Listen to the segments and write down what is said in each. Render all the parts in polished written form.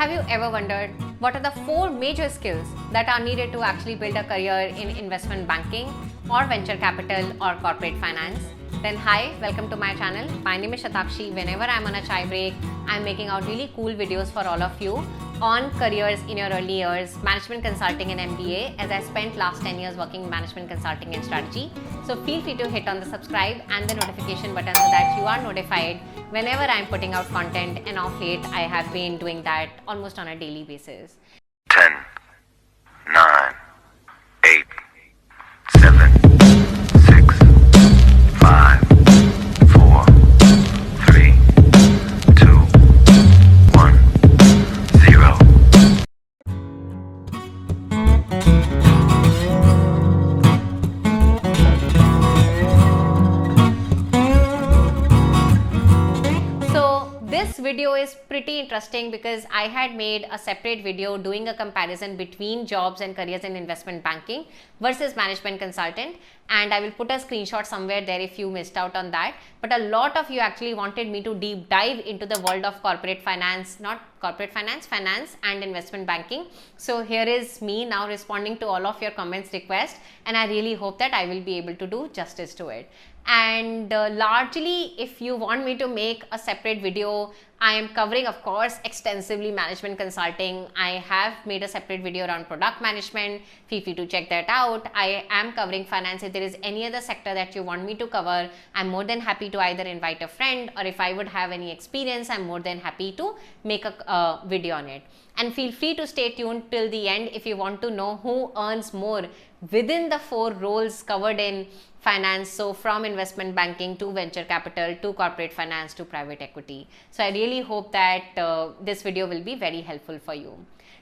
Have you ever wondered what are the 4 major skills that are needed to actually build a career in investment banking or venture capital or corporate finance? Then hi, welcome to my channel. My name is Shatakshi. Whenever I'm on a chai break, I'm making out really cool videos for all of you on careers in your early years, management consulting and MBA, as I spent last 10 years working in management consulting and strategy. So feel free to hit on the subscribe and the notification button so that you are notified whenever I'm putting out content, and of late I have been doing that almost on a daily basis. 10, 9, 8, 7, 6, 5, 4, 3, 2, 1, 0. This video is pretty interesting because I had made a separate video doing a comparison between jobs and careers in investment banking versus management consultant, and I will put a screenshot somewhere there if you missed out on that. But a lot of you actually wanted me to deep dive into the world of corporate finance, not corporate finance, finance and investment banking. So here is me now responding to all of your comments request, and I really hope that I will be able to do justice to it. And largely, if you want me to make a separate video, I am covering, of course, extensively management consulting. I have made a separate video around product management. Feel free to check that out. I am covering finance. If there is any other sector that you want me to cover, I'm more than happy to either invite a friend, or if I would have any experience, I'm more than happy to make a video on it. And feel free to stay tuned till the end if you want to know who earns more within the 4 roles covered in finance. So from investment banking to venture capital to corporate finance to private equity. So I really hope that this video will be very helpful for you.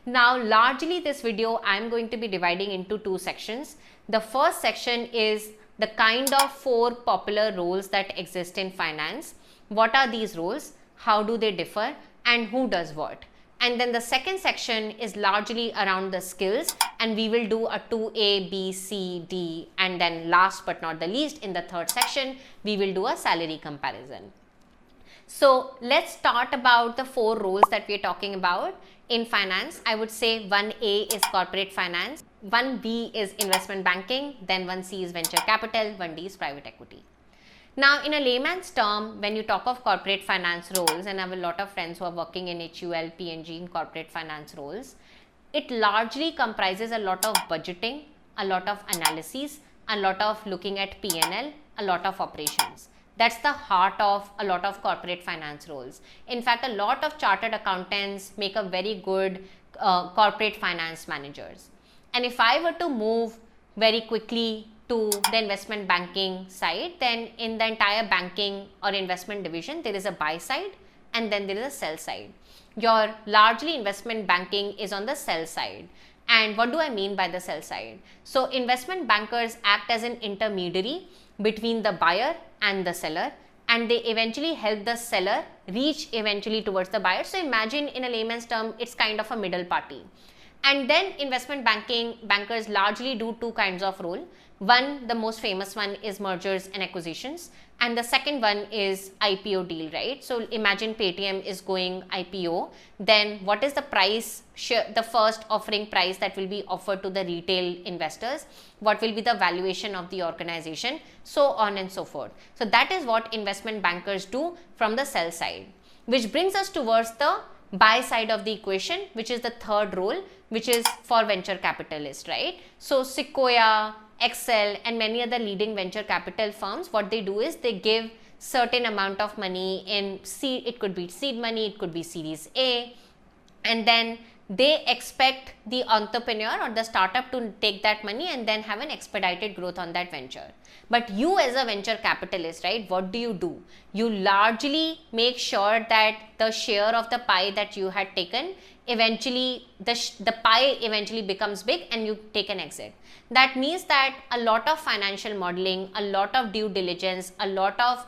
Now, largely this video I'm going to be dividing into 2 sections. The first section is the kind of 4 popular roles that exist in finance. What are these roles? How do they differ? And who does what? And then the second section is largely around the skills, and we will do a 2A, B, C, D, and then last but not the least, in the third section, we will do a salary comparison. So let's start about the 4 roles that we are talking about in finance. I would say 1A is corporate finance, 1B is investment banking, then 1C is venture capital, 1D is private equity. Now, in a layman's term, when you talk of corporate finance roles, and I have a lot of friends who are working in HUL, P&G in corporate finance roles, it largely comprises a lot of budgeting, a lot of analysis, a lot of looking at P&L, a lot of operations. That's the heart of a lot of corporate finance roles. In fact, a lot of chartered accountants make a very good corporate finance managers. And if I were to move very quickly to the investment banking side, then in the entire banking or investment division, there is a buy side and then there is a sell side. Your largely investment banking is on the sell side. And what do I mean by the sell side? So investment bankers act as an intermediary between the buyer and the seller, and they eventually help the seller reach eventually towards the buyer. So imagine, in a layman's term, it's kind of a middle party. And then investment banking bankers largely do 2 kinds of role. One, the most famous one, is mergers and acquisitions, and the second one is IPO deal, right? So imagine Paytm is going IPO, then what is the price, the first offering price that will be offered to the retail investors? What will be the valuation of the organization? So on and so forth. So that is what investment bankers do from the sell side, which brings us towards the buy side of the equation, which is the third role, which is for venture capitalists, right? So Sequoia, Excel, and many other leading venture capital firms, what they do is they give certain amount of money in seed. It could be seed money, it could be Series A, and then they expect the entrepreneur or the startup to take that money and then have an expedited growth on that venture. But you as a venture capitalist, right, what do? You largely make sure that the share of the pie that you had taken, eventually the pie eventually becomes big and you take an exit. That means that a lot of financial modeling, a lot of due diligence, a lot of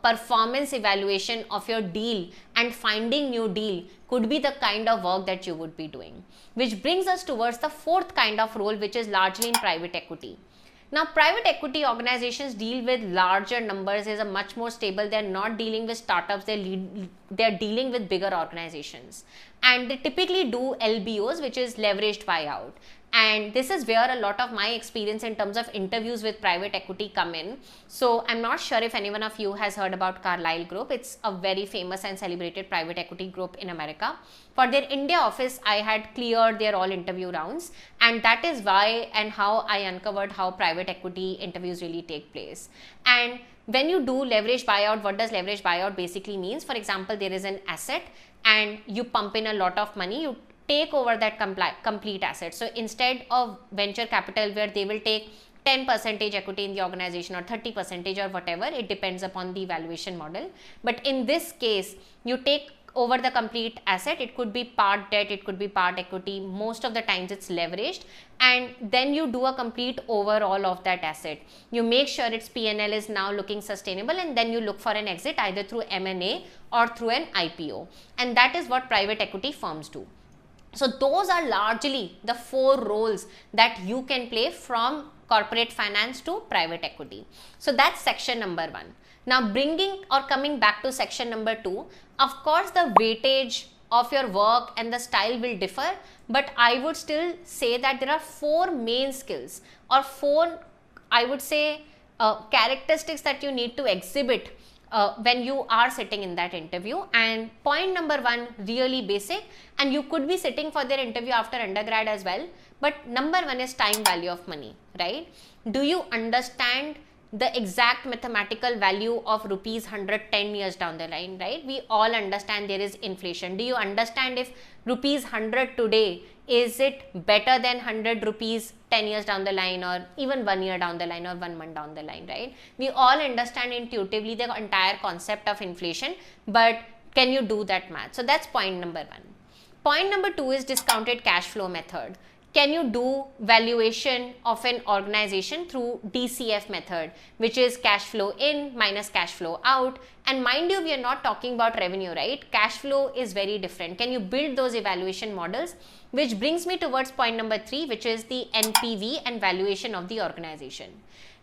performance evaluation of your deal and finding new deal could be the kind of work that you would be doing. Which brings us towards the 4th kind of role, which is largely in private equity. Now, private equity organizations deal with larger numbers, is a much more stable. They're not dealing with startups, they're dealing with bigger organizations. and they typically do LBOs, which is leveraged buyout. And this is where a lot of my experience in terms of interviews with private equity come in. So I'm not sure if anyone of you has heard about Carlyle Group. It's a very famous and celebrated private equity group in America. For their India office, I had cleared their all interview rounds, and that is why and how I uncovered how private equity interviews really take place. And when you do leverage buyout, what does leverage buyout basically means? For example, there is an asset and you pump in a lot of money, you take over that complete asset. So instead of venture capital where they will take 10% equity in the organization or 30% or whatever, it depends upon the valuation model. But in this case, you take over the complete asset. It could be part debt, it could be part equity. Most of the times it's leveraged, and then you do a complete overhaul of that asset. You make sure its P&L is now looking sustainable, and then you look for an exit either through M&A or through an IPO. And that is what private equity firms do. So those are largely the 4 roles that you can play from corporate finance to private equity. So that's section number 1. Now bringing or coming back to section number 2, of course the weightage of your work and the style will differ, but I would still say that there are 4 main skills or 4, I would say, characteristics that you need to exhibit when you are sitting in that interview. And point number 1, really basic, and you could be sitting for their interview after undergrad as well, but number 1 is time value of money, right? Do you understand the exact mathematical value of rupees 100 10 years down the line, right? We all understand there is inflation. Do you understand if rupees 100 today, is it better than 100 rupees 10 years down the line, or even 1 year down the line, or 1 month down the line, right? We all understand intuitively the entire concept of inflation, but can you do that math? So that's point number 1. Point number 2 is discounted cash flow method. Can you do valuation of an organization through DCF method, which is cash flow in minus cash flow out? And mind you, we are not talking about revenue, right? Cash flow is very different. Can you build those evaluation models? Which brings me towards point number 3, which is the NPV and valuation of the organization.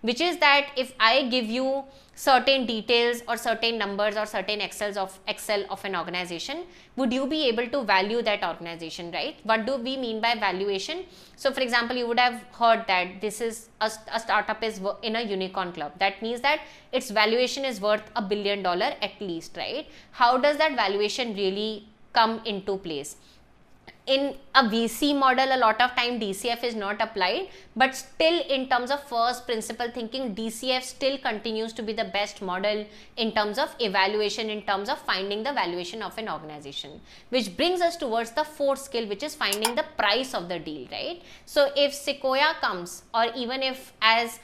Which is that if I give you certain details or certain numbers or certain Excel of an organization, would you be able to value that organization, right? What do we mean by valuation? So for example, you would have heard that this is a startup is in a unicorn club. That means that its valuation is worth $1 billion at least, right? How does that valuation really come into place? In a VC model, a lot of time DCF is not applied, but still in terms of first principle thinking, DCF still continues to be the best model in terms of evaluation, in terms of finding the valuation of an organization. Which brings us towards the 4th skill, which is finding the price of the deal, right? So if Sequoia comes, or even if as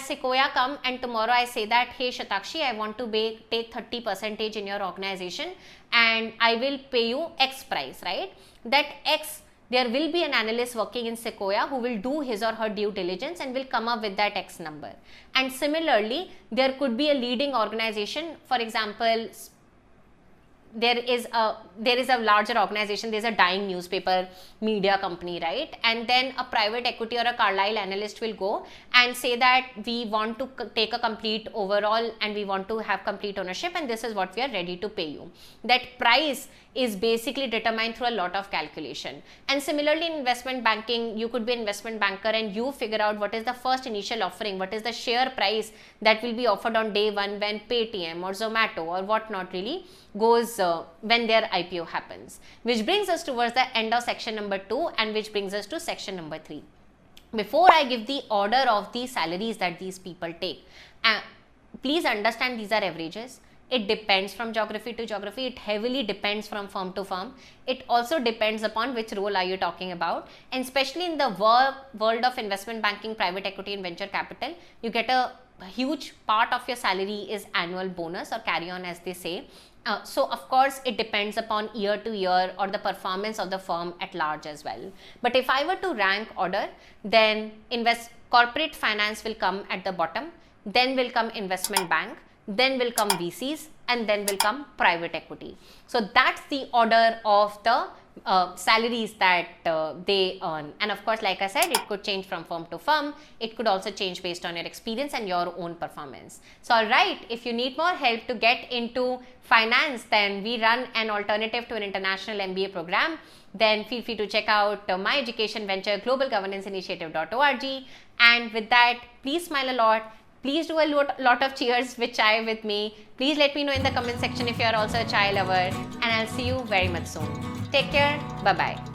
Sequoia come and tomorrow I say that, hey Shatakshi, I want to take 30% in your organization and I will pay you X price, right? That X, there will be an analyst working in Sequoia who will do his or her due diligence and will come up with that X number. And similarly, there could be a leading organization, for example, there is a larger organization, there's a dying newspaper media company, right? And then a private equity or a Carlyle analyst will go and say that we want to take a complete overall and we want to have complete ownership, and this is what we are ready to pay you. That price is basically determined through a lot of calculation. And similarly in investment banking, you could be an investment banker and you figure out what is the first initial offering, what is the share price that will be offered on day 1 when Paytm or Zomato or whatnot really goes when their IPO happens. Which brings us towards the end of section number 2, and which brings us to section number 3. Before I give the order of the salaries that these people take, please understand these are averages. It depends from geography to geography. It heavily depends from firm to firm. It also depends upon which role are you talking about. And especially in the world of investment banking, private equity and venture capital, you get a huge part of your salary is annual bonus or carry on, as they say. So of course it depends upon year to year or the performance of the firm at large as well. But if I were to rank order, then corporate finance will come at the bottom, then will come investment bank, then will come VCs, and then will come private equity. So that's the order of the salaries that they earn. And of course, like I said, it could change from firm to firm. It could also change based on your experience and your own performance. So alright, if you need more help to get into finance, then we run an alternative to an international MBA program. Then feel free to check out my education venture, globalgovernance-initiative.org. And with that, please smile a lot. Please do a lot of cheers with chai with me. Please let me know in the comment section if you are also a chai lover. And I'll see you very much soon. Take care. Bye-bye.